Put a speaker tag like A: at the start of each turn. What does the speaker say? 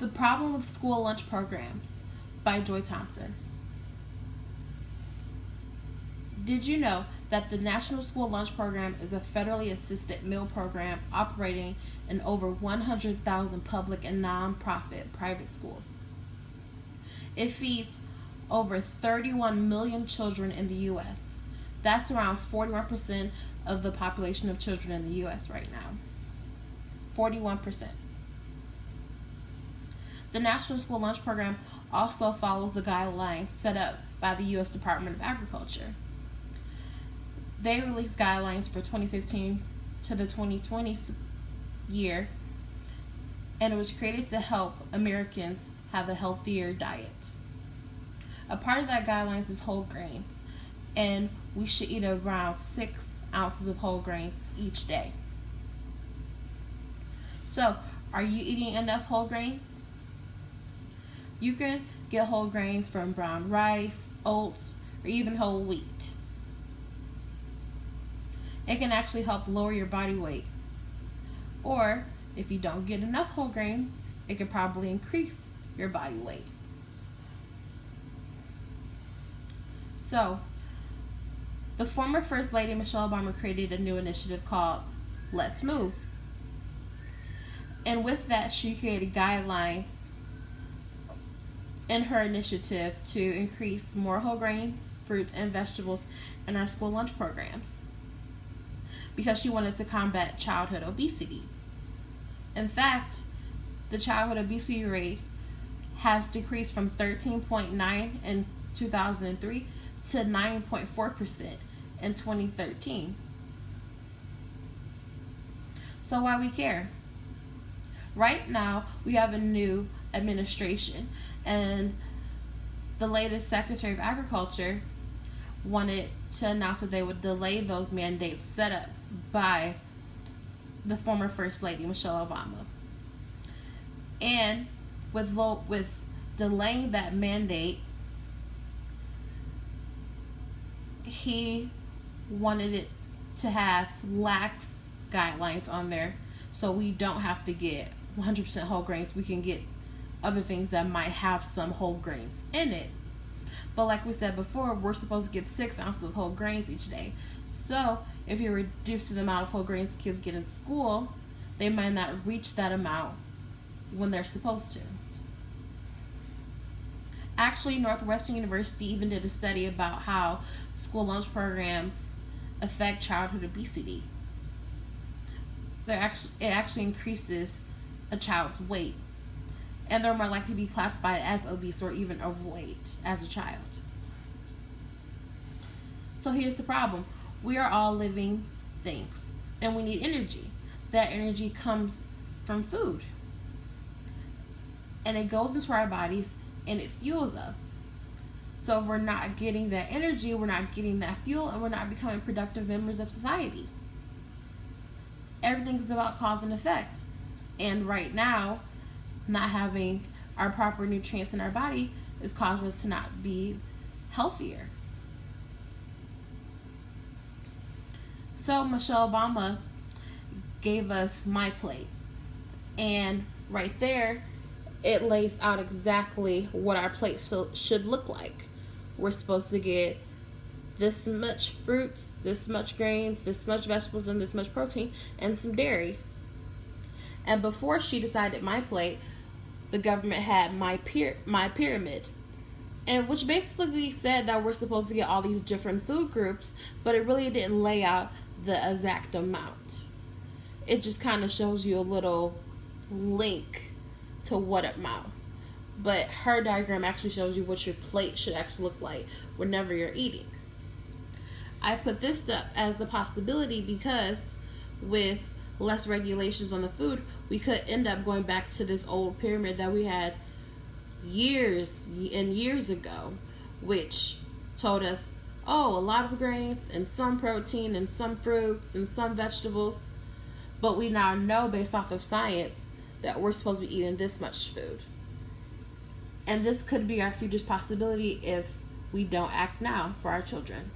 A: The Problem with School Lunch Programs by Joy Thompson. Did you know that the National School Lunch Program is a federally assisted meal program operating in over 100,000 public and non-profit private schools? It feeds over 31 million children in the U.S. That's around 41% of the population of children in the U.S. right now. 41%. The National School Lunch Program also follows the guidelines set up by the U.S. Department of Agriculture. They released guidelines for 2015 to the 2020 year, and it was created to help Americans have a healthier diet. A part of that guidelines is whole grains, and we should eat around 6 ounces of whole grains each day. So, are you eating enough whole grains? You can get whole grains from brown rice, oats, or even whole wheat. It can actually help lower your body weight. Or, if you don't get enough whole grains, it could probably increase your body weight. So, the former First Lady Michelle Obama created a new initiative called Let's Move. And with that, she created guidelines in her initiative to increase more whole grains, fruits, and vegetables in our school lunch programs, because she wanted to combat childhood obesity. In fact, the childhood obesity rate has decreased from 13.9 in 2003 to 9.4% in 2013. So why we care? Right now, we have a new administration, and the latest Secretary of Agriculture wanted to announce that they would delay those mandates set up by the former First Lady Michelle Obama. And with delaying that mandate, he wanted it to have lax guidelines on there, so we don't have to get 100% whole grains. We can get other things that might have some whole grains in it. But like we said before, we're supposed to get 6 ounces of whole grains each day. So if you're reducing the amount of whole grains kids get in school, they might not reach that amount when they're supposed to. Actually, Northwestern University even did a study about how school lunch programs affect childhood obesity. It actually increases a child's weight, and they're more likely to be classified as obese or even overweight as a child. So here's the problem. We are all living things, and we need energy. That energy comes from food, and it goes into our bodies, and it fuels us. So if we're not getting that energy, we're not getting that fuel, and we're not becoming productive members of society. Everything is about cause and effect. And right now, not having our proper nutrients in our body is causing us to not be healthier. So Michelle Obama gave us My Plate. And right there, it lays out exactly what our plate should look like. We're supposed to get this much fruits, this much grains, this much vegetables, and this much protein, and some dairy. And before she decided My Plate, the government had My Pyramid, and which basically said that we're supposed to get all these different food groups, but it really didn't lay out the exact amount. It just kind of shows you a little link to what amount. But her diagram actually shows you what your plate should actually look like whenever you're eating. I put this up as the possibility because with less regulations on the food, we could end up going back to this old pyramid that we had years and years ago, which told us, oh, a lot of grains and some protein and some fruits and some vegetables. But we now know based off of science that we're supposed to be eating this much food. And this could be our future's possibility if we don't act now for our children.